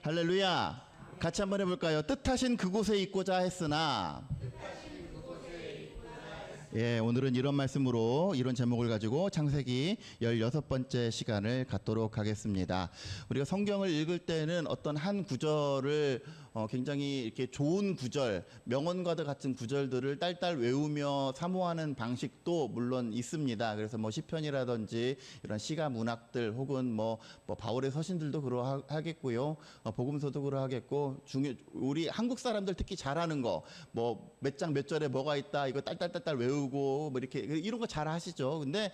할렐루야. 같이 한번 해볼까요? 뜻하신 그곳에 있고자 했으나. 예, 오늘은 이런 말씀으로 이런 제목을 가지고 창세기 16번째 시간을 갖도록 하겠습니다. 우리가 성경을 읽을 때는 어떤 한 구절을 굉장히 이렇게 좋은 구절, 명언과도 같은 구절들을 딸딸 외우며 사모하는 방식도 물론 있습니다. 그래서 뭐 시편이라든지 이런 시가 문학들 혹은 뭐 바울의 서신들도 그러하겠고요. 복음서도 그러하겠고, 우리 한국 사람들 특히 잘하는 거, 뭐 몇 장 몇 절에 뭐가 있다 이거 딸딸딸딸 외우고 뭐 이렇게 이런 거 잘 하시죠. 근데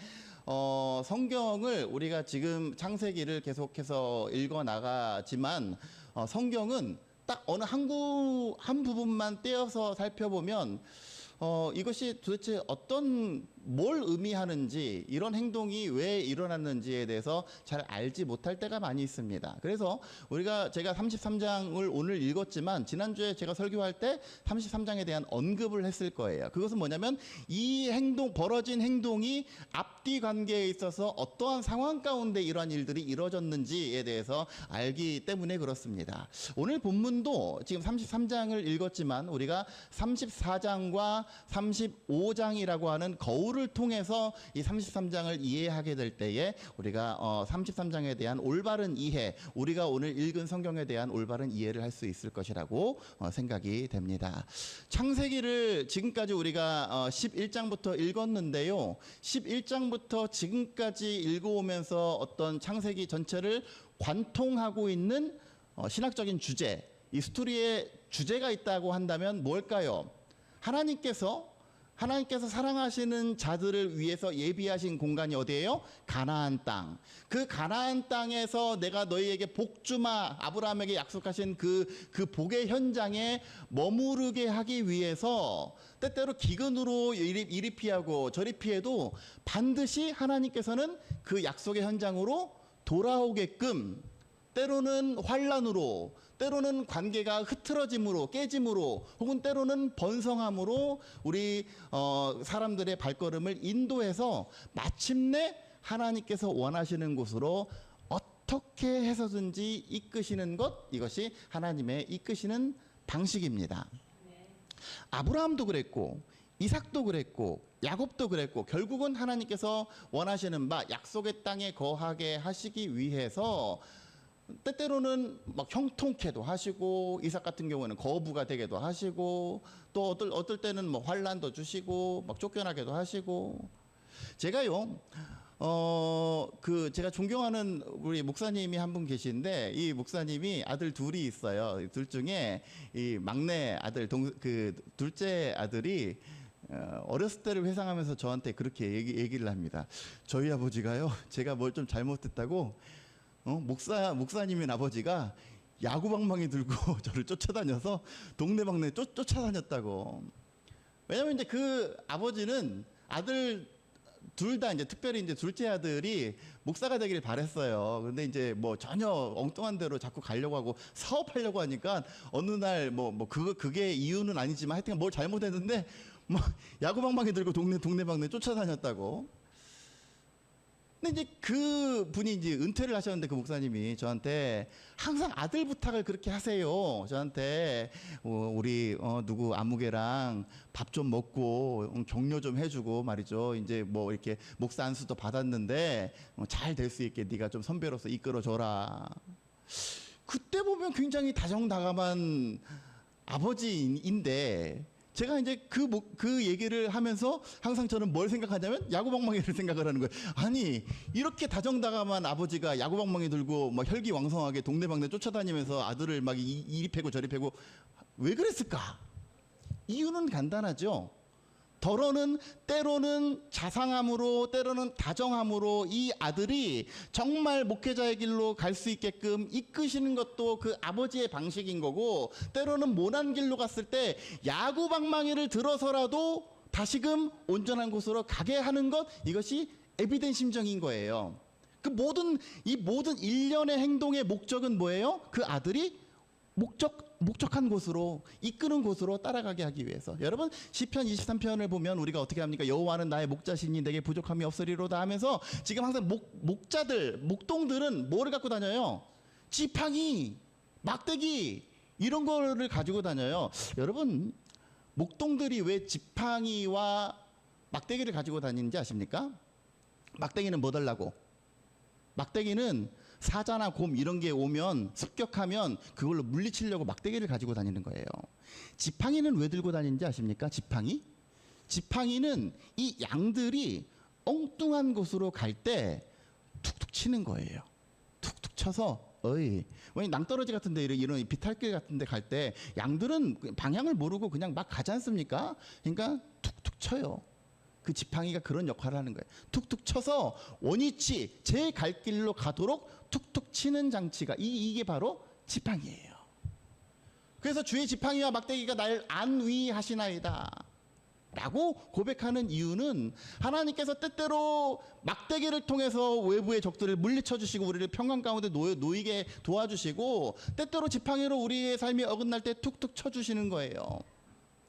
성경을 우리가 지금 창세기를 계속해서 읽어 나가지만 성경은 딱 어느 한 부분만 떼어서 살펴보면 이것이 도대체 뭘 의미하는지, 이런 행동이 왜 일어났는지에 대해서 잘 알지 못할 때가 많이 있습니다. 그래서 제가 33장을 오늘 읽었지만 지난주에 제가 설교할 때 33장에 대한 언급을 했을 거예요. 그것은 뭐냐면 이 벌어진 행동이 앞뒤 관계에 있어서 어떠한 상황 가운데 이러한 일들이 이루어졌는지에 대해서 알기 때문에 그렇습니다. 오늘 본문도 지금 33장을 읽었지만 우리가 34장과 35장이라고 하는 거울을 통해서 이 33장을 이해하게 될 때에 우리가 33장에 대한 올바른 이해, 우리가 오늘 읽은 성경에 대한 올바른 이해를 할 수 있을 것이라고 생각이 됩니다. 창세기를 지금까지 우리가 11장부터 읽었는데요. 11장부터 지금까지 읽어오면서 어떤 창세기 전체를 관통하고 있는 신학적인 주제, 이 스토리의 주제가 있다고 한다면 뭘까요? 하나님께서 사랑하시는 자들을 위해서 예비하신 공간이 어디예요? 가나안 땅. 그 가나안 땅에서 내가 너희에게 복주마, 아브라함에게 약속하신 그 복의 현장에 머무르게 하기 위해서 때때로 기근으로 이리 피하고 저리 피해도 반드시 하나님께서는 그 약속의 현장으로 돌아오게끔, 때로는 환난으로, 때로는 관계가 흐트러짐으로, 깨짐으로, 혹은 때로는 번성함으로 우리 사람들의 발걸음을 인도해서 마침내 하나님께서 원하시는 곳으로 어떻게 해서든지 이끄시는 것, 이것이 하나님의 이끄시는 방식입니다. 아브라함도 그랬고 이삭도 그랬고 야곱도 그랬고, 결국은 하나님께서 원하시는 바 약속의 땅에 거하게 하시기 위해서 때때로는 막 형통케도 하시고, 이삭 같은 경우에는 거부가 되게도 하시고, 또 어떨 때는 뭐 환난도 주시고 막 쫓겨나게도 하시고. 제가요 제가 존경하는 우리 목사님이 한 분 계신데, 이 목사님이 아들 둘이 있어요. 둘 중에 이 막내 아들 둘째 아들이 어렸을 때를 회상하면서 저한테 그렇게 얘기를 합니다. 저희 아버지가요, 제가 뭘 좀 잘못했다고 목사님인 아버지가 야구방망이 들고 저를 쫓아다녀서 동네방네 쫓아다녔다고. 왜냐면 이제 그 아버지는 아들 둘 다 이제 특별히 이제 둘째 아들이 목사가 되기를 바랬어요. 그런데 이제 뭐 전혀 엉뚱한 데로 자꾸 가려고 하고 사업하려고 하니까 어느 날 그게 이유는 아니지만 하여튼 뭘 잘못했는데 뭐 야구방망이 들고 동네방네 쫓아다녔다고. 근데 이제 그 분이 이제 은퇴를 하셨는데, 그 목사님이 저한테 항상 아들 부탁을 그렇게 하세요. 저한테 우리 누구 아무개랑 밥 좀 먹고 격려 좀 해주고 말이죠. 이제 뭐 이렇게 목사 안수도 받았는데 잘 될 수 있게 네가 좀 선배로서 이끌어줘라. 그때 보면 굉장히 다정다감한 아버지인데, 제가 이제 그 얘기를 하면서 항상 저는 뭘 생각하냐면 야구방망이를 생각을 하는 거예요. 아니, 이렇게 다정다감한 아버지가 야구방망이 들고 막 혈기왕성하게 동네방네 쫓아다니면서 아들을 막 이리 패고 저리 패고 왜 그랬을까? 이유는 간단하죠. 때로는 자상함으로, 때로는 다정함으로 이 아들이 정말 목회자의 길로 갈 수 있게끔 이끄시는 것도 그 아버지의 방식인 거고, 때로는 모난 길로 갔을 때 야구방망이를 들어서라도 다시금 온전한 곳으로 가게 하는 것, 이것이 에비덴 심정인 거예요. 이 모든 일련의 행동의 목적은 뭐예요? 그 아들이 목적한 곳으로, 이끄는 곳으로 따라가게 하기 위해서. 여러분, 시편 23편을 보면 우리가 어떻게 합니까? 여호와는 나의 목자시니 내게 부족함이 없으리로다 하면서, 지금 항상 목동들은 뭐를 갖고 다녀요? 지팡이, 막대기 이런 거를 가지고 다녀요. 여러분, 목동들이 왜 지팡이와 막대기를 가지고 다니는지 아십니까? 막대기는 뭐 달라고? 막대기는 사자나 곰 이런 게 오면 습격하면 그걸로 물리치려고 막대기를 가지고 다니는 거예요. 지팡이는 왜 들고 다니는지 아십니까? 지팡이는 이 양들이 엉뚱한 곳으로 갈 때 툭툭 치는 거예요. 툭툭 쳐서 왜냐 낭떠러지 같은데 이런 비탈길 같은데 갈 때 양들은 방향을 모르고 그냥 막 가지 않습니까? 그러니까 툭툭 쳐요. 그 지팡이가 그런 역할을 하는 거예요. 툭툭 쳐서 원위치 제 갈 길로 가도록 툭툭 치는 장치가 이게 바로 지팡이예요. 그래서 주의 지팡이와 막대기가 날 안위하시나이다 라고 고백하는 이유는 하나님께서 때때로 막대기를 통해서 외부의 적들을 물리쳐 주시고 우리를 평강 가운데 놓이게 도와주시고 때때로 지팡이로 우리의 삶이 어긋날 때 툭툭 쳐주시는 거예요.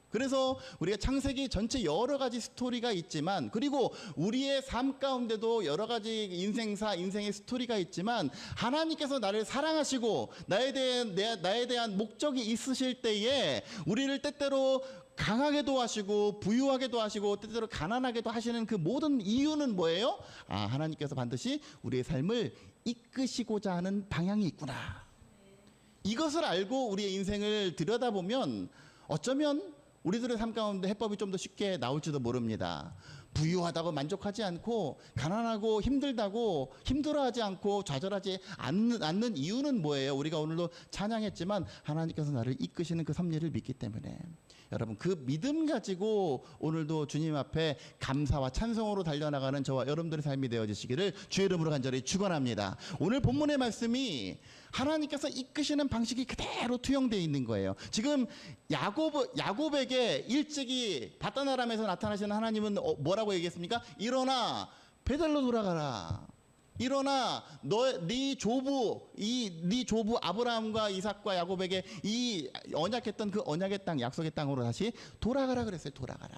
그래서 우리가 창세기 전체 여러 가지 스토리가 있지만, 그리고 우리의 삶 가운데도 여러 가지 인생의 스토리가 있지만, 하나님께서 나를 사랑하시고 나에 대한 목적이 있으실 때에 우리를 때때로 강하게도 하시고 부유하게도 하시고 때때로 가난하게도 하시는 그 모든 이유는 뭐예요? 하나님께서 반드시 우리의 삶을 이끄시고자 하는 방향이 있구나. 이것을 알고 우리의 인생을 들여다보면 어쩌면 우리들의 삶 가운데 해법이 좀 더 쉽게 나올지도 모릅니다. 부유하다고 만족하지 않고 가난하고 힘들다고 힘들어하지 않고 좌절하지 않는 이유는 뭐예요? 우리가 오늘도 찬양했지만 하나님께서 나를 이끄시는 그 섭리를 믿기 때문에. 여러분, 그 믿음 가지고 오늘도 주님 앞에 감사와 찬송으로 달려나가는 저와 여러분들의 삶이 되어지시기를 주의 이름으로 간절히 축원합니다. 오늘 본문의 말씀이 하나님께서 이끄시는 방식이 그대로 투영되어 있는 거예요. 지금 야곱에게 일찍이 바다나람에서 나타나시는 하나님은 뭐라고 얘기했습니까? 일어나 베델로 돌아가라. 일어나 네 조부 아브라함과 이삭과 야곱에게 이 언약했던 그 언약의 땅, 약속의 땅으로 다시 돌아가라 그랬어요. 돌아가라.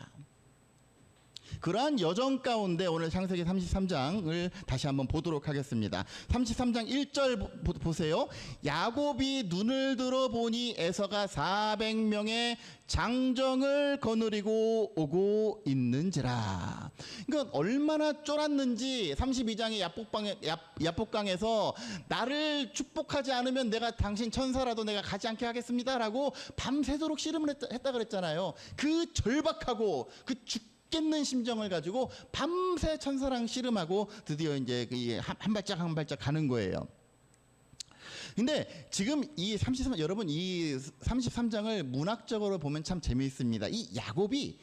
그러한 여정 가운데 오늘 창세기 33장을 다시 한번 보도록 하겠습니다. 33장 1절 보세요. 야곱이 눈을 들어 보니 에서가 400명의 장정을 거느리고 오고 있는지라. 그러니까 얼마나 쫄았는지 32장의 야복강에서 나를 축복하지 않으면 내가 당신 천사라도 내가 가지 않게 하겠습니다라고 밤새도록 씨름을 했다 그랬잖아요. 그 절박하고 그 겠는 심정을 가지고 밤새 천사랑 씨름하고 드디어 이제 한 발짝 한 발짝 가는 거예요. 근데 지금 여러분 이 33장을 문학적으로 보면 참 재미있습니다. 이 야곱이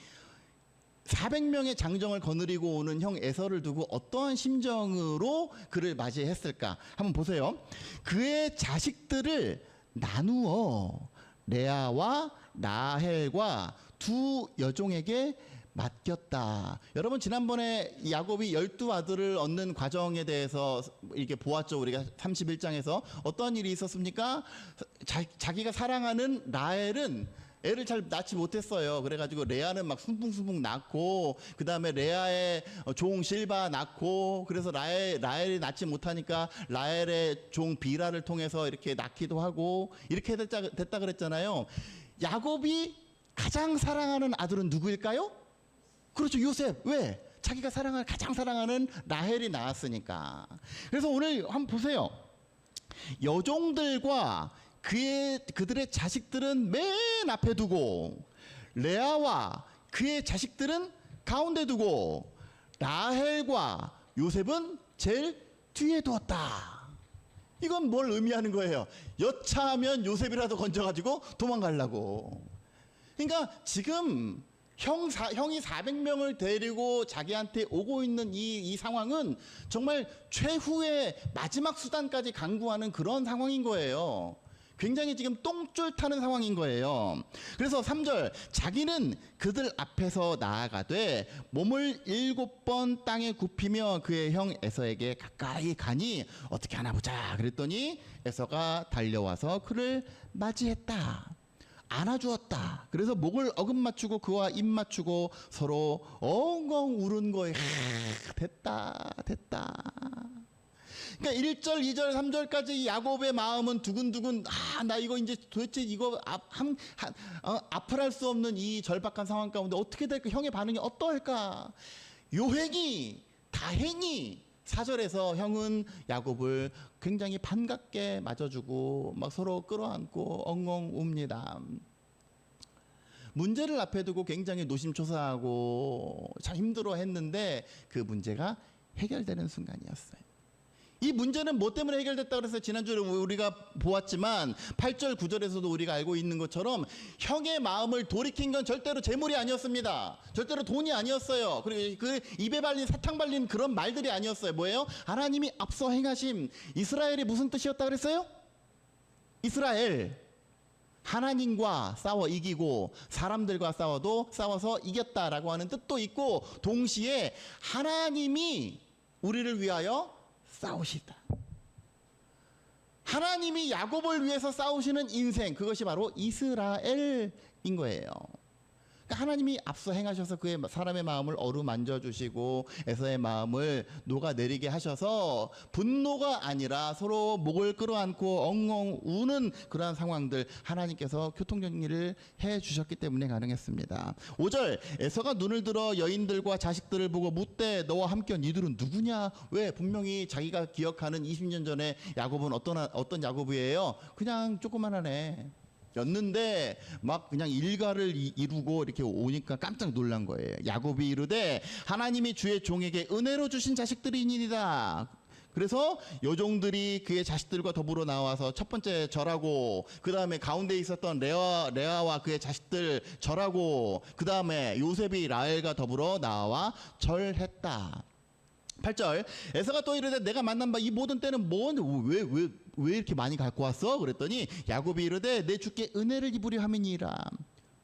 400명의 장정을 거느리고 오는 형 에서를 두고 어떠한 심정으로 그를 맞이했을까? 한번 보세요. 그의 자식들을 나누어 레아와 라헬과 두 여종에게 맡겼다. 여러분, 지난번에 야곱이 12아들을 얻는 과정에 대해서 이렇게 보았죠. 우리가 31장에서 어떤 일이 있었습니까? 자기가 사랑하는 라헬은 애를 잘 낳지 못했어요. 그래가지고 레아는 막 순풍순풍 낳고, 그 다음에 레아의 종 실바 낳고, 그래서 라헬이 낳지 못하니까 라헬의 종 비라를 통해서 이렇게 낳기도 하고, 이렇게 됐다 그랬잖아요. 야곱이 가장 사랑하는 아들은 누구일까요? 그렇죠, 요셉. 왜? 자기가 가장 사랑하는 라헬이 낳았으니까. 그래서 오늘 한번 보세요. 여종들과 그들의 자식들은 맨 앞에 두고, 레아와 그의 자식들은 가운데 두고, 라헬과 요셉은 제일 뒤에 두었다. 이건 뭘 의미하는 거예요? 여차하면 요셉이라도 건져가지고 도망가려고. 그러니까 지금 형이 400명을 데리고 자기한테 오고 있는 이 상황은 정말 최후의 마지막 수단까지 강구하는 그런 상황인 거예요. 굉장히 지금 똥줄 타는 상황인 거예요. 그래서 3절, 자기는 그들 앞에서 나아가되 몸을 7번 땅에 굽히며 그의 형 에서에게 가까이 가니 어떻게 하나 보자 그랬더니 에서가 달려와서 그를 맞이했다. 안아주었다. 그래서 목을 어긋맞추고 그와 입 맞추고 서로 엉엉 우는 거예요. 됐다. 그러니까 1절, 2절, 3절까지 야곱의 마음은 두근두근, 나 이거 이제 도대체 이거 앞을 할 수 없는 이 절박한 상황 가운데 어떻게 될까? 형의 반응이 어떠할까? 요행이 다행히 4절에서 형은 야곱을 굉장히 반갑게 맞아주고 막 서로 끌어안고 엉엉 웁니다. 문제를 앞에 두고 굉장히 노심초사하고 참 힘들어했는데 그 문제가 해결되는 순간이었어요. 이 문제는 뭐 때문에 해결됐다고 그래서 지난주에 우리가 보았지만 8절 9절에서도 우리가 알고 있는 것처럼 형의 마음을 돌이킨 건 절대로 재물이 아니었습니다. 절대로 돈이 아니었어요. 그리고 그 입에 발린 사탕 발린 그런 말들이 아니었어요. 뭐예요? 하나님이 앞서 행하심. 이스라엘이 무슨 뜻이었다 그랬어요? 이스라엘, 하나님과 싸워 이기고 사람들과 싸워도 싸워서 이겼다라고 하는 뜻도 있고, 동시에 하나님이 우리를 위하여 싸우시다. 하나님이 야곱을 위해서 싸우시는 인생, 그것이 바로 이스라엘인 거예요. 그러니까 하나님이 앞서 행하셔서 그의 사람의 마음을 어루만져 주시고 에서의 마음을 녹아내리게 하셔서 분노가 아니라 서로 목을 끌어안고 엉엉 우는 그러한 상황들 하나님께서 교통정리를 해 주셨기 때문에 가능했습니다. 5절, 에서가 눈을 들어 여인들과 자식들을 보고 묻되 너와 함께 온 이들은 누구냐? 왜? 분명히 자기가 기억하는 20년 전에 야곱은 어떤 야곱이에요? 그냥 조그만한 애 였는데 막 그냥 일가를 이루고 이렇게 오니까 깜짝 놀란 거예요. 야곱이 이르되 하나님이 주의 종에게 은혜로 주신 자식들이니이다. 그래서 여종들이 그의 자식들과 더불어 나와서 첫 번째 절하고, 그 다음에 가운데 있었던 레아와 그의 자식들 절하고, 그 다음에 요셉이 라헬과 더불어 나와 절했다. 8절, 에서가 또 이르되 내가 만난 바 이 모든 때는 왜 이렇게 많이 갖고 왔어? 그랬더니 야곱이 이르되 내 주께 은혜를 입으려 함이니라.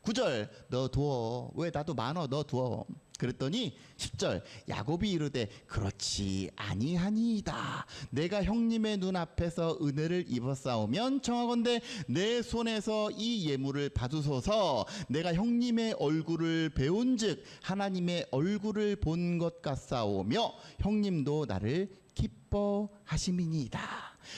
9절, 너 두어. 왜? 나도 많어, 너 두어. 그랬더니 10절, 야곱이 이르되 그렇지 아니하니이다. 내가 형님의 눈앞에서 은혜를 입었사오면 청하건대 내 손에서 이 예물을 받으소서. 내가 형님의 얼굴을 배운즉 하나님의 얼굴을 본 것 같사오며 형님도 나를 기뻐하심이니이다.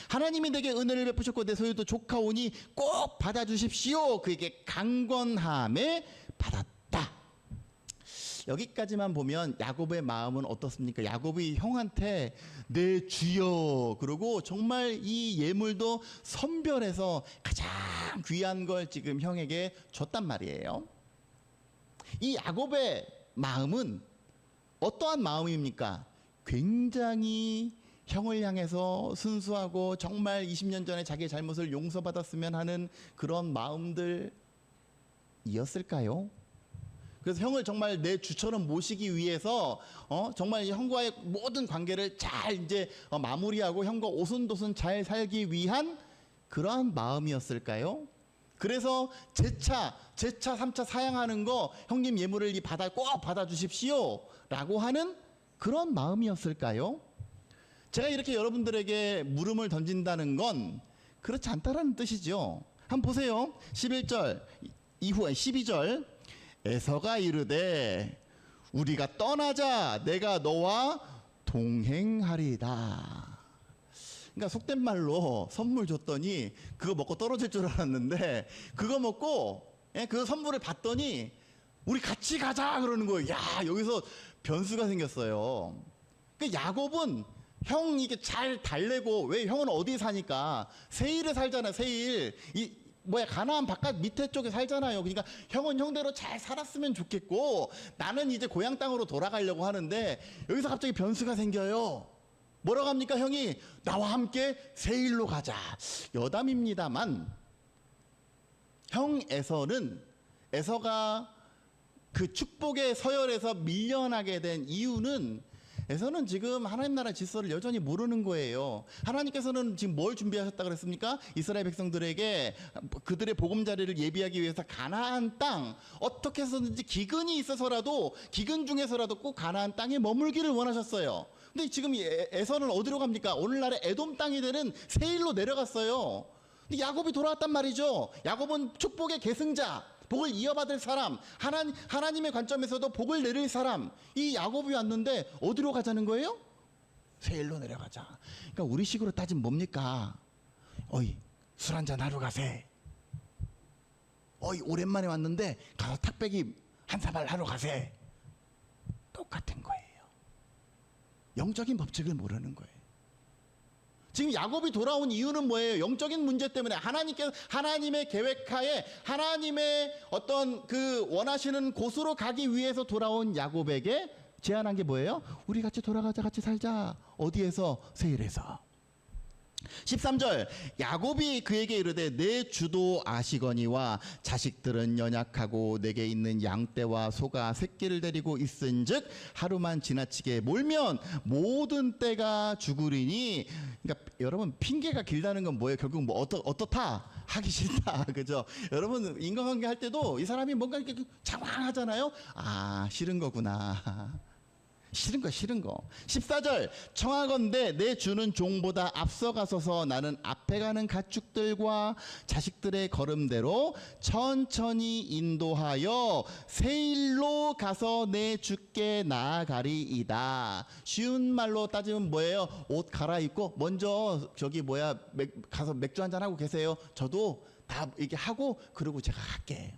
하나님이 내게 은혜를 베푸셨고 내 소유도 조카오니 꼭 받아주십시오. 그에게 강권함에 받았다. 여기까지만 보면 야곱의 마음은 어떻습니까? 야곱이 형한테 내 주여, 그리고 정말 이 예물도 선별해서 가장 귀한 걸 지금 형에게 줬단 말이에요. 이 야곱의 마음은 어떠한 마음입니까? 굉장히 형을 향해서 순수하고 정말 20년 전에 자기의 잘못을 용서받았으면 하는 그런 마음들이었을까요? 그래서 형을 정말 내 주처럼 모시기 위해서 정말 형과의 모든 관계를 잘 이제 마무리하고 형과 오손도손 잘 살기 위한 그러한 마음이었을까요? 그래서 제차 3차 사양하는 거 형님 예물을 꼭 받아주십시오 라고 하는 그런 마음이었을까요? 제가 이렇게 여러분들에게 물음을 던진다는 건 그렇지 않다라는 뜻이죠. 한번 보세요. 11절 이후에 12절, 에서가 이르되 우리가 떠나자 내가 너와 동행하리다. 그러니까 속된 말로 선물 줬더니 그거 먹고 떨어질 줄 알았는데 그거 먹고 그 선물을 받더니 우리 같이 가자 그러는 거예요. 야, 여기서 변수가 생겼어요. 그러니까 야곱은 형 이게 잘 달래고, 왜 형은 어디 사니까 세일에 살잖아. 세일 가나안 바깥 밑에 쪽에 살잖아요. 그러니까 형은 형대로 잘 살았으면 좋겠고 나는 이제 고향 땅으로 돌아가려고 하는데 여기서 갑자기 변수가 생겨요. 뭐라고 합니까? 형이 나와 함께 세일로 가자. 여담입니다만 형 에서가 그 축복의 서열에서 밀려나게 된 이유는, 에서는 지금 하나님 나라 질서를 여전히 모르는 거예요. 하나님께서는 지금 뭘 준비하셨다 그랬습니까? 이스라엘 백성들에게 그들의 보금자리를 예비하기 위해서 가나안 땅, 어떻게 해서든지 기근이 있어서라도, 기근 중에서라도 꼭 가나안 땅에 머물기를 원하셨어요. 근데 지금 에서는 어디로 갑니까? 오늘날의 에돔 땅이 되는 세일로 내려갔어요. 근데 야곱이 돌아왔단 말이죠. 야곱은 축복의 계승자, 복을 이어받을 사람, 하나님의 관점에서도 복을 내릴 사람, 이 야곱이 왔는데 어디로 가자는 거예요? 세일로 내려가자. 그러니까 우리식으로 따지면 뭡니까? 어이, 술 한잔 하러 가세. 어이, 오랜만에 왔는데 가서 탁배기 한 사발 하러 가세. 똑같은 거예요. 영적인 법칙을 모르는 거예요. 지금 야곱이 돌아온 이유는 뭐예요? 영적인 문제 때문에 하나님의 계획하에 하나님의 어떤 그 원하시는 곳으로 가기 위해서 돌아온 야곱에게 제안한 게 뭐예요? 우리 같이 돌아가자, 같이 살자. 어디에서? 세일에서. 13절, 야곱이 그에게 이르되 내 주도 아시거니와 자식들은 연약하고 내게 있는 양떼와 소가 새끼를 데리고 있은즉 하루만 지나치게 몰면 모든 떼가 죽으리니. 그러니까 여러분, 핑계가 길다는 건 뭐예요? 결국 뭐 어떻다? 하기 싫다. 그죠? 여러분, 인간관계 할 때도 이 사람이 뭔가 이렇게 장황하잖아요. 아, 싫은 거구나. 싫은 거. 14절, 청하건대 내 주는 종보다 앞서가소서. 나는 앞에 가는 가축들과 자식들의 걸음대로 천천히 인도하여 세일로 가서 내 주께 나아가리이다. 쉬운 말로 따지면 뭐예요? 옷 갈아입고 먼저 가서 맥주 한잔 하고 계세요. 저도 다 이렇게 하고 그러고 제가 갈게.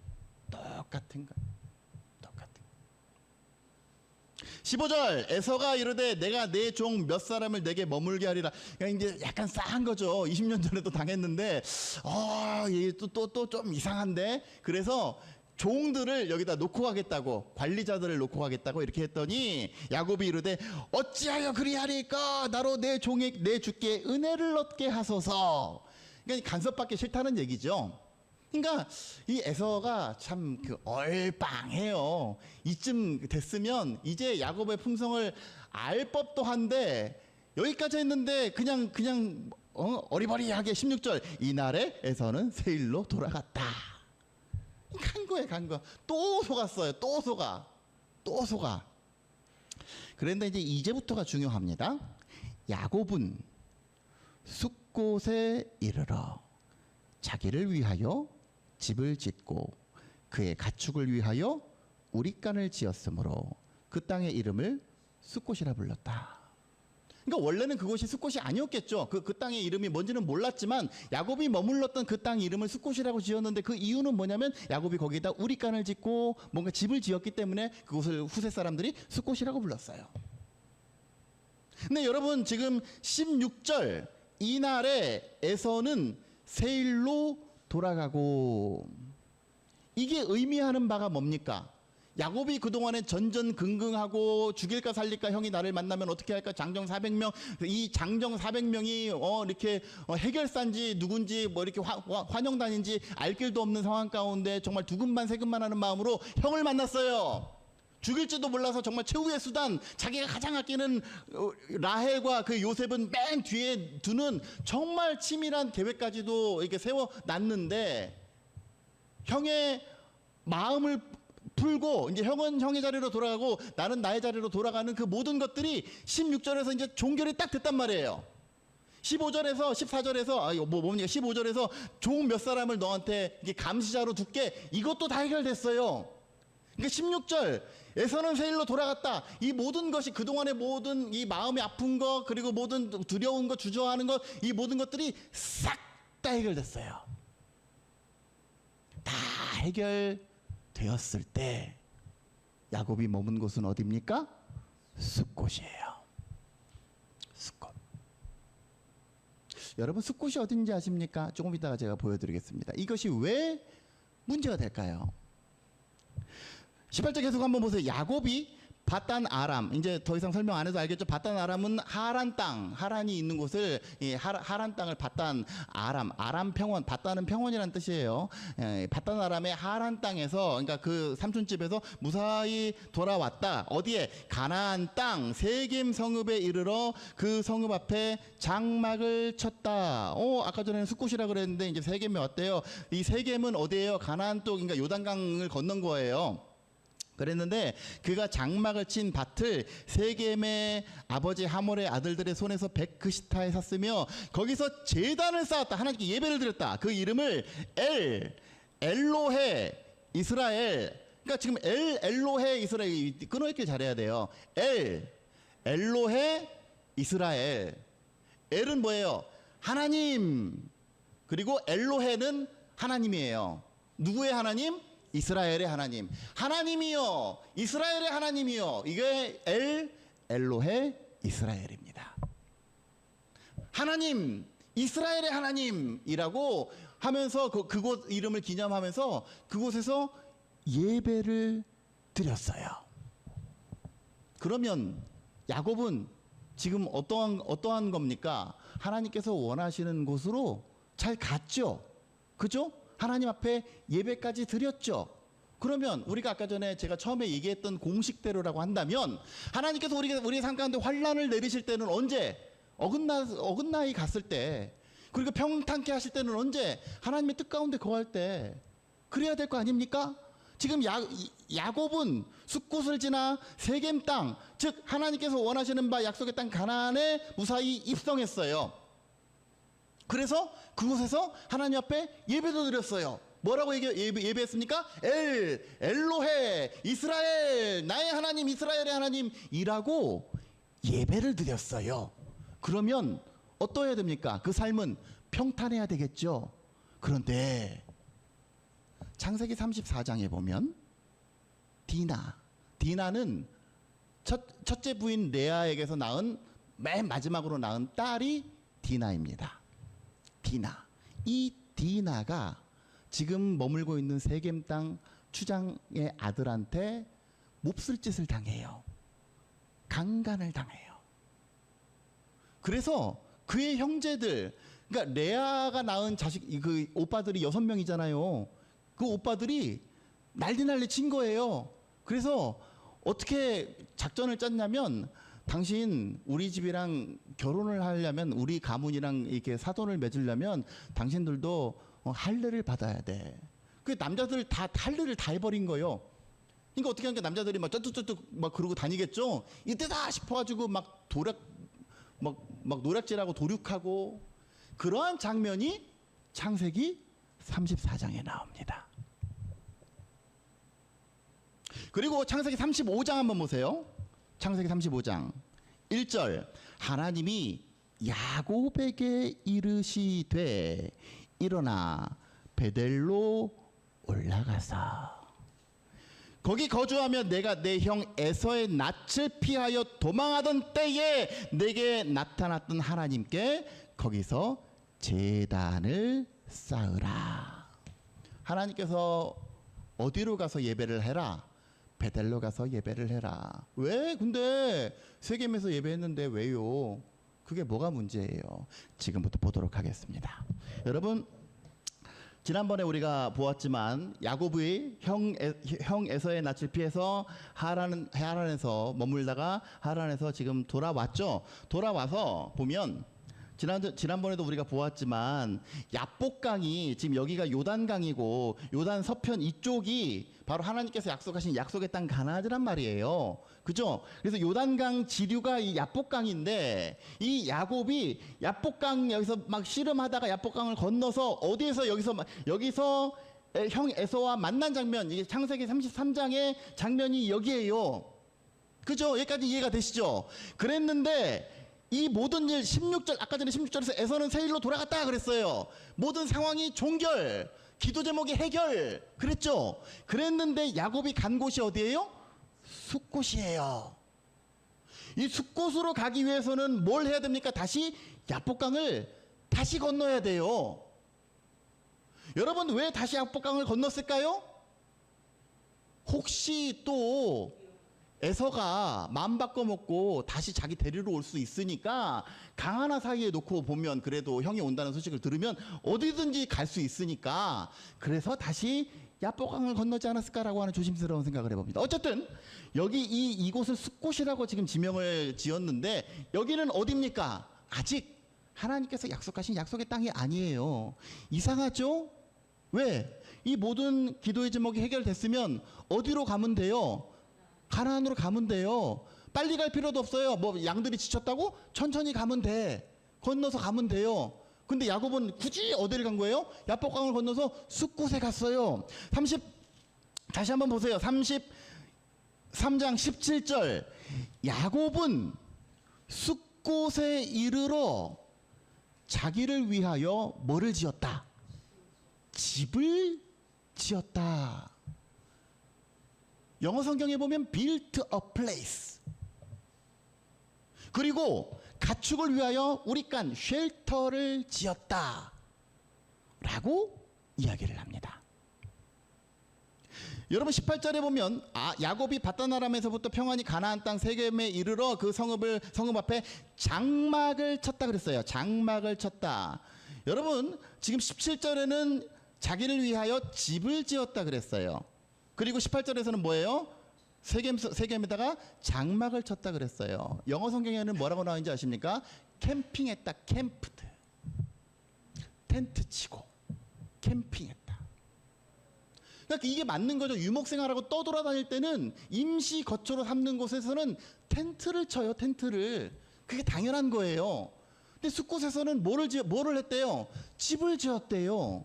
똑같은 거예요. 15절, 에서가 이르되 내가 내 종 몇 사람을 내게 머물게 하리라. 그러니까 이제 약간 싸한 거죠. 20년 전에도 당했는데 또 좀 이상한데. 그래서 종들을 여기다 놓고 가겠다고, 관리자들을 놓고 가겠다고 이렇게 했더니 야곱이 이르되 어찌하여 그리하리까? 나로 내 주께 은혜를 얻게 하소서. 그러니까 간섭받기 싫다는 얘기죠. 그러니까 이 에서가 참 얼빵해요. 이쯤 됐으면 이제 야곱의 품성을 알 법도 한데 여기까지 했는데 그냥 어리버리하게 16절, 이날에 에서는 세일로 돌아갔다. 간 거야. 또 속았어요. 또 속아. 그런데 이제부터가 중요합니다. 야곱은 숫곳에 이르러 자기를 위하여 집을 짓고 그의 가축을 위하여 우릿간을 지었으므로 그 땅의 이름을 숫곳이라 불렀다. 그러니까 원래는 그곳이 숫곳이 아니었겠죠. 그 땅의 이름이 뭔지는 몰랐지만 야곱이 머물렀던 그 땅 이름을 숫곳이라고 지었는데 그 이유는 뭐냐면 야곱이 거기다 우릿간을 짓고 뭔가 집을 지었기 때문에 그곳을 후세 사람들이 숫곳이라고 불렀어요. 근데 여러분, 지금 16절, 이날에 에서는 세일로 돌아가고, 이게 의미하는 바가 뭡니까? 야곱이 그동안에 전전긍긍하고 죽일까 살릴까, 형이 나를 만나면 어떻게 할까, 장정 400명, 이 장정 400명이 이렇게 해결사인지 누군지 이렇게 환영단인지 알 길도 없는 상황 가운데 정말 두근만 세근만 하는 마음으로 형을 만났어요. 죽일지도 몰라서 정말 최후의 수단, 자기가 가장 아끼는 라헬과 그 요셉은 맨 뒤에 두는 정말 치밀한 계획까지도 이렇게 세워놨는데, 형의 마음을 풀고 이제 형은 형의 자리로 돌아가고 나는 나의 자리로 돌아가는 그 모든 것들이 16절에서 이제 종결이 딱 됐단 말이에요. 15절에서 14절에서 뭡니까? 15절에서 종 몇 사람을 너한테 이게 감시자로 둘게, 이것도 다 해결됐어요. 그러니까 16절에서는 세일로 돌아갔다. 이 모든 것이, 그동안의 모든 이 마음이 아픈 거, 그리고 모든 두려운 거, 주저하는 것, 이 모든 것들이 싹 다 해결됐어요. 다 해결되었을 때 야곱이 머문 곳은 어디입니까? 숫곳이에요. 숫곳. 여러분, 숫곳이 어딘지 아십니까? 조금 이따가 제가 보여드리겠습니다. 이것이 왜 문제가 될까요? 18절 계속 한번 보세요. 야곱이 바단 아람, 이제 더 이상 설명 안 해도 알겠죠? 바단 아람은 하란 땅, 하란이 있는 곳을, 하란 땅을 바단 아람, 아람 평원, 바단은 평원이라는 뜻이에요. 바단 아람의 하란 땅에서, 그러니까 그 삼촌집에서 무사히 돌아왔다. 어디에? 가나안 땅 세겜 성읍에 이르러 그 성읍 앞에 장막을 쳤다. 아까 전에는 숫곳이라 그랬는데 이제 세겜에 왔대요. 이 세겜은 어디예요? 가나안 쪽, 그러니까 요단강을 건넌 거예요. 그랬는데 그가 장막을 친 밭을 세겜의 아버지 하몰의 아들들의 손에서 백그시타에 샀으며 거기서 제단을 쌓았다. 하나님께 예배를 드렸다. 그 이름을 엘로헤 이스라엘. 그러니까 지금 엘로헤 이스라엘, 끊어읽기 잘해야 돼요. 엘로헤 이스라엘. 엘은 뭐예요? 하나님. 그리고 엘로헤는 하나님이에요. 누구의 하나님? 이스라엘의 하나님. 하나님이요, 이스라엘의 하나님이요. 이게 엘로헤 이스라엘입니다. 하나님, 이스라엘의 하나님이라고 하면서 그곳 이름을 기념하면서 그곳에서 예배를 드렸어요. 그러면 야곱은 지금 어떠한 겁니까? 하나님께서 원하시는 곳으로 잘 갔죠. 그죠? 하나님 앞에 예배까지 드렸죠. 그러면 우리가 아까 전에 제가 처음에 얘기했던 공식대로라고 한다면 하나님께서 우리의 삶 가운데 환난을 내리실 때는 언제? 어긋나이 갔을 때, 그리고 평탄케 하실 때는 언제? 하나님의 뜻 가운데 거할 때. 그래야 될 거 아닙니까? 지금 야곱은 숫곳을 지나 세겜 땅, 즉 하나님께서 원하시는 바 약속의 땅 가나안에 무사히 입성했어요. 그래서 그곳에서 하나님 앞에 예배도 드렸어요. 뭐라고 예배했습니까? 엘로헤 이스라엘, 나의 하나님 이스라엘의 하나님이라고 예배를 드렸어요. 그러면 어떠해야 됩니까? 그 삶은 평탄해야 되겠죠. 그런데 창세기 34장에 보면 디나는 첫째 부인 레아에게서 낳은 맨 마지막으로 낳은 딸이 디나입니다. 이 디나가 지금 머물고 있는 세겜 땅 추장의 아들한테 몹쓸 짓을 당해요. 강간을 당해요. 그래서 그의 형제들, 그러니까 레아가 낳은 자식, 그 오빠들이 6명이잖아요. 그 오빠들이 난리 친 거예요. 그래서 어떻게 작전을 짰냐면, 당신 우리 집이랑 결혼을 하려면, 우리 가문이랑 이렇게 사돈을 맺으려면 당신들도 할례를 받아야 돼. 그 남자들 다 할례를 다 해버린 거예요. 그러니까 어떻게 하니까 남자들이 막 쩌뚝쩌뚝 막 그러고 다니겠죠. 이때다 싶어가지고 막 노략질하고 도륙하고, 그러한 장면이 창세기 34장에 나옵니다. 그리고 창세기 35장 한번 보세요. 창세기 35장 1절, 하나님이 야곱에게 이르시되 일어나 베델로 올라가서 거기 거주하며 내가 내 형 에서의 낯을 피하여 도망하던 때에 내게 나타났던 하나님께 거기서 제단을 쌓으라. 하나님께서 어디로 가서 예배를 해라? 베델로 가서 예배를 해라. 왜? 근데 세겜에서 예배했는데 왜요? 그게 뭐가 문제예요? 지금부터 보도록 하겠습니다. 여러분, 지난번에 우리가 보았지만 야곱의 형 에서의 낯을 피해서 하란에서 머물다가 하란에서 지금 돌아왔죠. 돌아와서 보면 지난번에도 우리가 보았지만 야복강이, 지금 여기가 요단강이고 요단 서편 이쪽이 바로 하나님께서 약속하신 약속의 땅 가나안이란 말이에요. 그죠? 그래서 요단강 지류가 이 야복강인데, 이 야곱이 야복강 여기서 막 씨름하다가 야복강을 건너서 어디에서 여기서 형 에서와 만난 장면, 이게 창세기 33장의 장면이 여기에요. 그죠? 여기까지 이해가 되시죠? 그랬는데 이 모든 일 16절, 아까 전에 16절에서 에서는 세일로 돌아갔다 그랬어요. 모든 상황이 종결, 기도 제목이 해결 그랬죠. 그랬는데 야곱이 간 곳이 어디예요? 숫곳이에요. 이 숫곳으로 가기 위해서는 뭘 해야 됩니까? 다시 야복강을 다시 건너야 돼요. 여러분, 왜 다시 야복강을 건넜을까요? 혹시 또 에서가 마음 바꿔먹고 다시 자기 데리러 올 수 있으니까 강 하나 사이에 놓고 보면, 그래도 형이 온다는 소식을 들으면 어디든지 갈 수 있으니까, 그래서 다시 야복강을 건너지 않았을까라고 하는 조심스러운 생각을 해봅니다. 어쨌든 여기 이곳을 숫곳이라고 지금 지명을 지었는데, 여기는 어디입니까? 아직 하나님께서 약속하신 약속의 땅이 아니에요. 이상하죠? 왜? 이 모든 기도의 제목이 해결됐으면 어디로 가면 돼요? 가나안으로 가면 돼요. 빨리 갈 필요도 없어요. 뭐 양들이 지쳤다고? 천천히 가면 돼. 건너서 가면 돼요. 근데 야곱은 굳이 어디를 간 거예요? 야복강을 건너서 숫곳에 갔어요. 다시 한번 보세요. 33장 17절, 야곱은 숫곳 숲곳에 이르러 자기를 위하여 뭐를 지었다? 집을 지었다. 영어 성경에 보면 built a place. 그리고 가축을 위하여 우리간 쉘터를 지었다 라고 이야기를 합니다. 여러분 18절에 보면 야곱이 밧단아람에서부터 평안히 가나안 땅 세겜에 이르러 그 성읍 앞에 장막을 쳤다 그랬어요. 장막을 쳤다. 여러분 지금 17절에는 자기를 위하여 집을 지었다 그랬어요. 그리고 18절에서는 뭐예요? 세겜에다가 장막을 쳤다 그랬어요. 영어 성경에는 뭐라고 나오는지 아십니까? 캠핑했다. 캠프드. 텐트 치고 캠핑했다. 그러니까 이게 맞는 거죠. 유목생활하고 떠돌아다닐 때는 임시 거처로 삼는 곳에서는 텐트를 쳐요. 텐트를. 그게 당연한 거예요. 근데 숲곳에서는 뭐를 했대요? 집을 지었대요.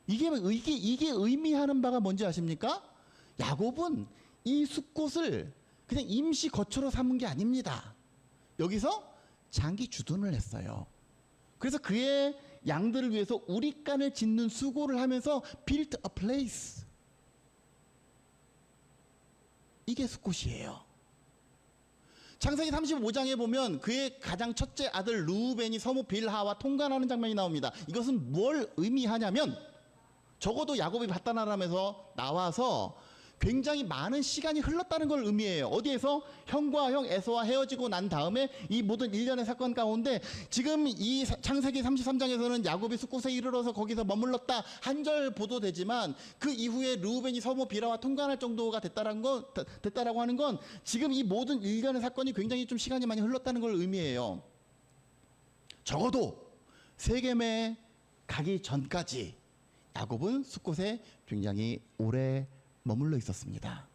이게 의미하는 바가 뭔지 아십니까? 야곱은 이 숲곳을 그냥 임시 거처로 삼은 게 아닙니다. 여기서 장기 주둔을 했어요. 그래서 그의 양들을 위해서 우리간을 짓는 수고를 하면서 built a place. 이게 숲곳이에요. 창세기 35장에 보면 그의 가장 첫째 아들 루벤이 서무 빌하와 통관하는 장면이 나옵니다. 이것은 뭘 의미하냐면 적어도 야곱이 밧단아람에서 나와서 굉장히 많은 시간이 흘렀다는 걸 의미해요. 어디에서? 형과 형 에서와 헤어지고 난 다음에 이 모든 일련의 사건 가운데 지금 이 창세기 33장에서는 야곱이 숲곳에 이르러서 거기서 머물렀다 한 절 보도되지만 그 이후에 르우벤이 서모 비라와 통관할 정도가 됐다라고 하는 건 지금 이 모든 일련의 사건이 굉장히 좀 시간이 많이 흘렀다는 걸 의미해요. 적어도 세겜에 가기 전까지 야곱은 숲곳에 굉장히 오래 머물러 있었습니다.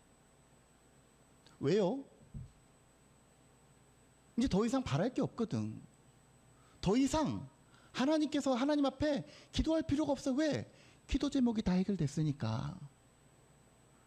왜요? 이제 더 이상 바랄 게 없거든. 더 이상 하나님께서 하나님 앞에 기도할 필요가 없어. 왜? 기도 제목이 다 해결됐으니까.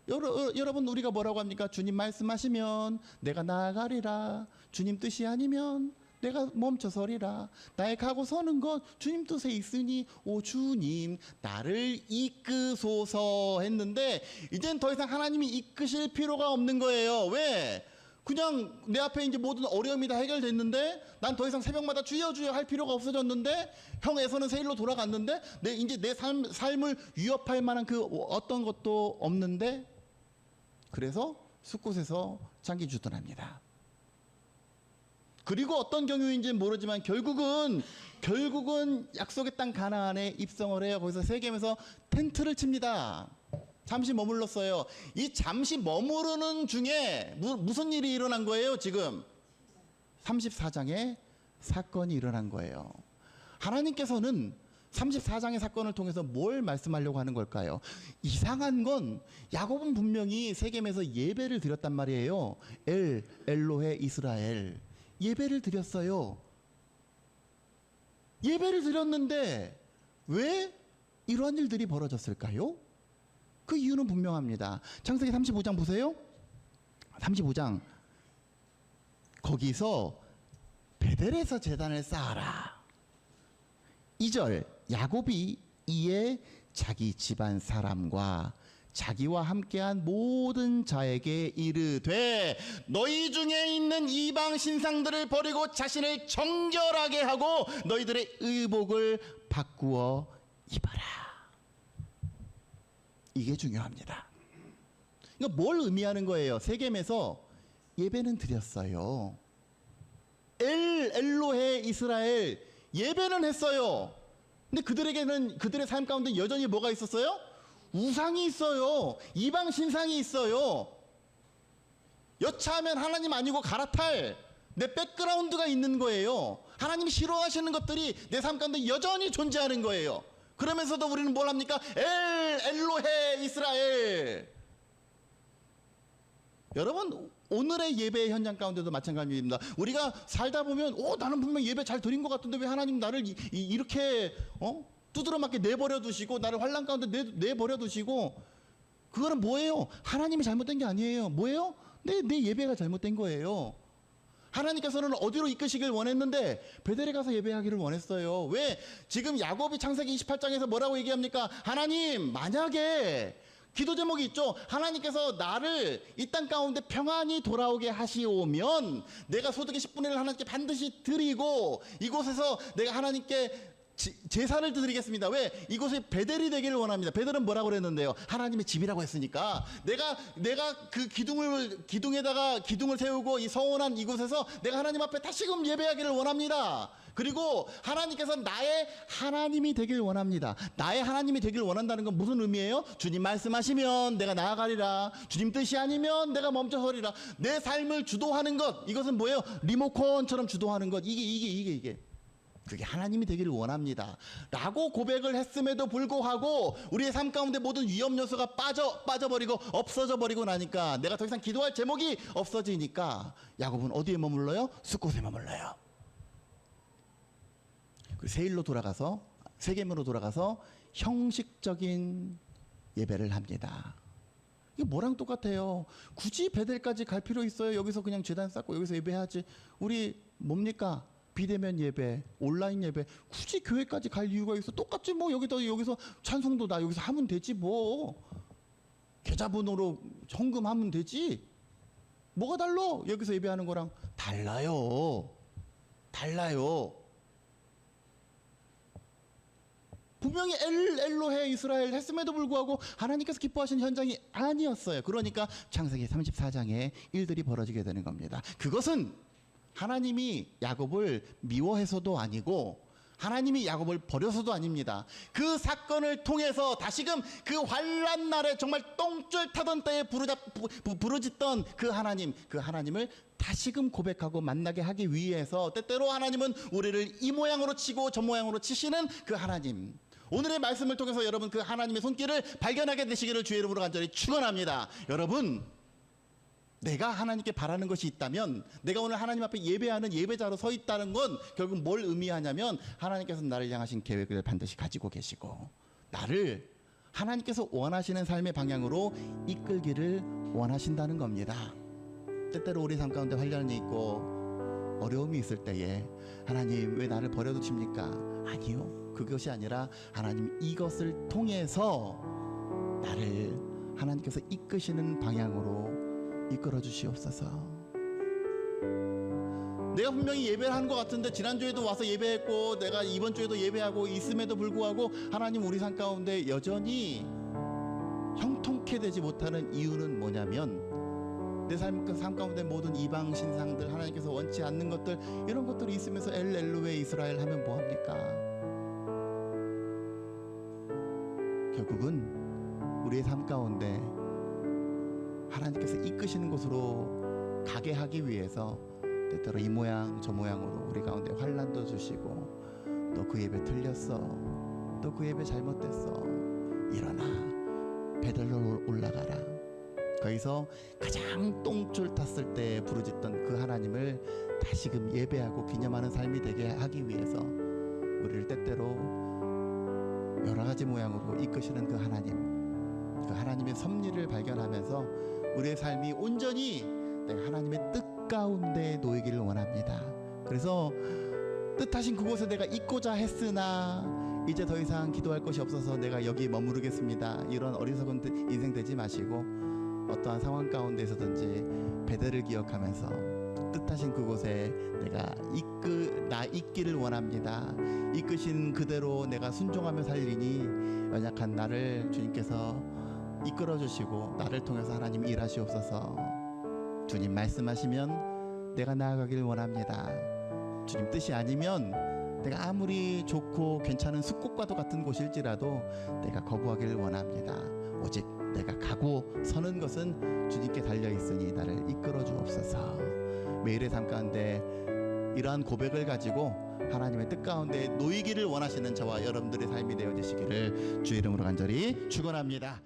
여러분 우리가 뭐라고 합니까? 주님 말씀하시면 내가 나아가리라. 주님 뜻이 아니면 내가 멈춰서리라. 나의 가고 서는 것 주님 뜻에 있으니 오 주님 나를 이끄소서 했는데 이젠 더 이상 하나님이 이끄실 필요가 없는 거예요. 왜? 그냥 내 앞에 이제 모든 어려움이 다 해결됐는데 난 더 이상 새벽마다 주여 주여 할 필요가 없어졌는데 형에서는 새 일로 돌아갔는데 이제 내 삶을 위협할 만한 그 어떤 것도 없는데 그래서 숲곳에서 장기 주둔합니다. 그리고 어떤 경우인지는 모르지만 결국은 약속의 땅 가나안에 입성을 해요. 거기서 세겜에서 텐트를 칩니다. 잠시 머물렀어요. 이 잠시 머무르는 중에 무슨 일이 일어난 거예요? 지금 34장에 사건이 일어난 거예요. 하나님께서는 34장의 사건을 통해서 뭘 말씀하려고 하는 걸까요? 이상한 건 야곱은 분명히 세겜에서 예배를 드렸단 말이에요. 엘로헤 이스라엘. 예배를 드렸어요. 예배를 드렸는데 왜 이러한 일들이 벌어졌을까요? 그 이유는 분명합니다. 창세기 35장 보세요. 35장 거기서 베델에서 제단을 쌓아라. 2절 야곱이 이에 자기 집안 사람과 자기와 함께한 모든 자에게 이르되 너희 중에 있는 이방 신상들을 버리고 자신을 정결하게 하고 너희들의 의복을 바꾸어 입어라. 이게 중요합니다. 그러니까 뭘 의미하는 거예요? 세겜에서 예배는 드렸어요. 엘로헤 이스라엘 예배는 했어요. 근데 그들의 삶 가운데 여전히 뭐가 있었어요? 우상이 있어요. 이방 신상이 있어요. 여차하면 하나님 아니고 갈아탈 내 백그라운드가 있는 거예요. 하나님이 싫어하시는 것들이 내 삶 가운데 여전히 존재하는 거예요. 그러면서도 우리는 뭘 합니까? 엘로헤 이스라엘. 여러분 오늘의 예배의 현장 가운데도 마찬가지입니다. 우리가 살다 보면 나는 분명 예배 잘 드린 것 같은데 왜 하나님 나를 이렇게 두드러 맞게 내버려 두시고 나를 환난 가운데 내버려 두시고 그거는 뭐예요? 하나님이 잘못된 게 아니에요. 뭐예요? 내 예배가 잘못된 거예요. 하나님께서는 어디로 이끄시길 원했는데 베델에 가서 예배하기를 원했어요. 왜? 지금 야곱이 창세기 28장에서 뭐라고 얘기합니까? 하나님, 만약에 기도 제목이 있죠. 하나님께서 나를 이 땅 가운데 평안히 돌아오게 하시오면 내가 소득의 10분의 1을 하나님께 반드시 드리고 이곳에서 내가 하나님께 제사를 드리겠습니다. 왜? 이곳에 베델이 되기를 원합니다. 베델은 뭐라고 그랬는데요? 하나님의 집이라고 했으니까 내가 그 기둥에다가 기둥을 세우고 이 성원한 이곳에서 내가 하나님 앞에 다시금 예배하기를 원합니다. 그리고 하나님께서 나의 하나님이 되길 원합니다. 나의 하나님이 되길 원한다는 건 무슨 의미예요? 주님 말씀하시면 내가 나아가리라. 주님 뜻이 아니면 내가 멈춰서리라. 내 삶을 주도하는 것, 이것은 뭐예요? 리모컨처럼 주도하는 것. 이게 그게 하나님이 되기를 원합니다 라고 고백을 했음에도 불구하고 우리의 삶 가운데 모든 위험 요소가 빠져버리고 없어져 버리고 나니까 내가 더 이상 기도할 제목이 없어지니까 야곱은 어디에 머물러요? 숫곳에 머물러요. 그 세일로 돌아가서, 세겜으로 돌아가서 형식적인 예배를 합니다. 이게 뭐랑 똑같아요? 굳이 베델까지 갈 필요 있어요? 여기서 그냥 제단 쌓고 여기서 예배하지. 우리 뭡니까? 비대면 예배, 온라인 예배, 굳이 교회까지 갈 이유가 있어? 똑같지 뭐. 여기서 찬송도 나 여기서 하면 되지 뭐. 계좌번호로 헌금하면 되지. 뭐가 달라? 여기서 예배하는 거랑 달라요. 분명히 엘로해 이스라엘 했음에도 불구하고 하나님께서 기뻐하신 현장이 아니었어요. 그러니까 창세기 34장에 일들이 벌어지게 되는 겁니다. 그것은 하나님이 야곱을 미워해서도 아니고 하나님이 야곱을 버려서도 아닙니다. 그 사건을 통해서 다시금 그 환난 날에 정말 똥줄 타던 때에 부르짖던 그 하나님을 다시금 고백하고 만나게 하기 위해서 때때로 하나님은 우리를 이 모양으로 치고 저 모양으로 치시는 그 하나님. 오늘의 말씀을 통해서 여러분 그 하나님의 손길을 발견하게 되시기를 주의 이름으로 간절히 축원합니다. 여러분, 내가 하나님께 바라는 것이 있다면, 내가 오늘 하나님 앞에 예배하는 예배자로 서 있다는 건 결국 뭘 의미하냐면 하나님께서 나를 향하신 계획을 반드시 가지고 계시고 나를 하나님께서 원하시는 삶의 방향으로 이끌기를 원하신다는 겁니다. 때때로 우리 삶 가운데 환란이 있고 어려움이 있을 때에 하나님 왜 나를 버려두십니까? 아니요, 그것이 아니라 하나님 이것을 통해서 나를 하나님께서 이끄시는 방향으로 이끌어 주시옵소서. 내가 분명히 예배를 하는 것 같은데 지난주에도 와서 예배했고 내가 이번 주에도 예배하고 있음에도 불구하고 하나님 우리 삶 가운데 여전히 형통케 되지 못하는 이유는 뭐냐면 내 삶 가운데 모든 이방 신상들, 하나님께서 원치 않는 것들, 이런 것들이 있으면서 엘로해 이스라엘 하면 뭐합니까? 결국은 우리의 삶 가운데 하나님께서 이끄시는 곳으로 가게 하기 위해서 때때로 이 모양 저 모양으로 우리 가운데 환난도 주시고, 너 그 예배 틀렸어, 너 그 예배 잘못됐어, 일어나 베델로 올라가라. 거기서 가장 똥줄 탔을 때 부르짖던 그 하나님을 다시금 예배하고 기념하는 삶이 되게 하기 위해서 우리를 때때로 여러 가지 모양으로 이끄시는 그 하나님의 섭리를 발견하면서 우리의 삶이 온전히 내가 하나님의 뜻 가운데 놓이기를 원합니다. 그래서 뜻하신 그곳에 내가 있고자 했으나 이제 더 이상 기도할 것이 없어서 내가 여기 머무르겠습니다, 이런 어리석은 인생 되지 마시고 어떠한 상황 가운데서든지 베델을 기억하면서 뜻하신 그곳에 내가 있기를 원합니다. 이끄신 그대로 내가 순종하며 살리니 연약한 나를 주님께서 이끌어 주시고 나를 통해서 하나님 일하시옵소서. 주님 말씀하시면 내가 나아가길 원합니다. 주님 뜻이 아니면 내가 아무리 좋고 괜찮은 숲꽃과도 같은 곳일지라도 내가 거부하기를 원합니다. 오직 내가 가고 서는 것은 주님께 달려있으니 나를 이끌어 주옵소서. 매일의 삶 가운데 이러한 고백을 가지고 하나님의 뜻 가운데 놓이기를 원하시는 저와 여러분들의 삶이 되어지시기를 주의 이름으로 간절히 축원합니다.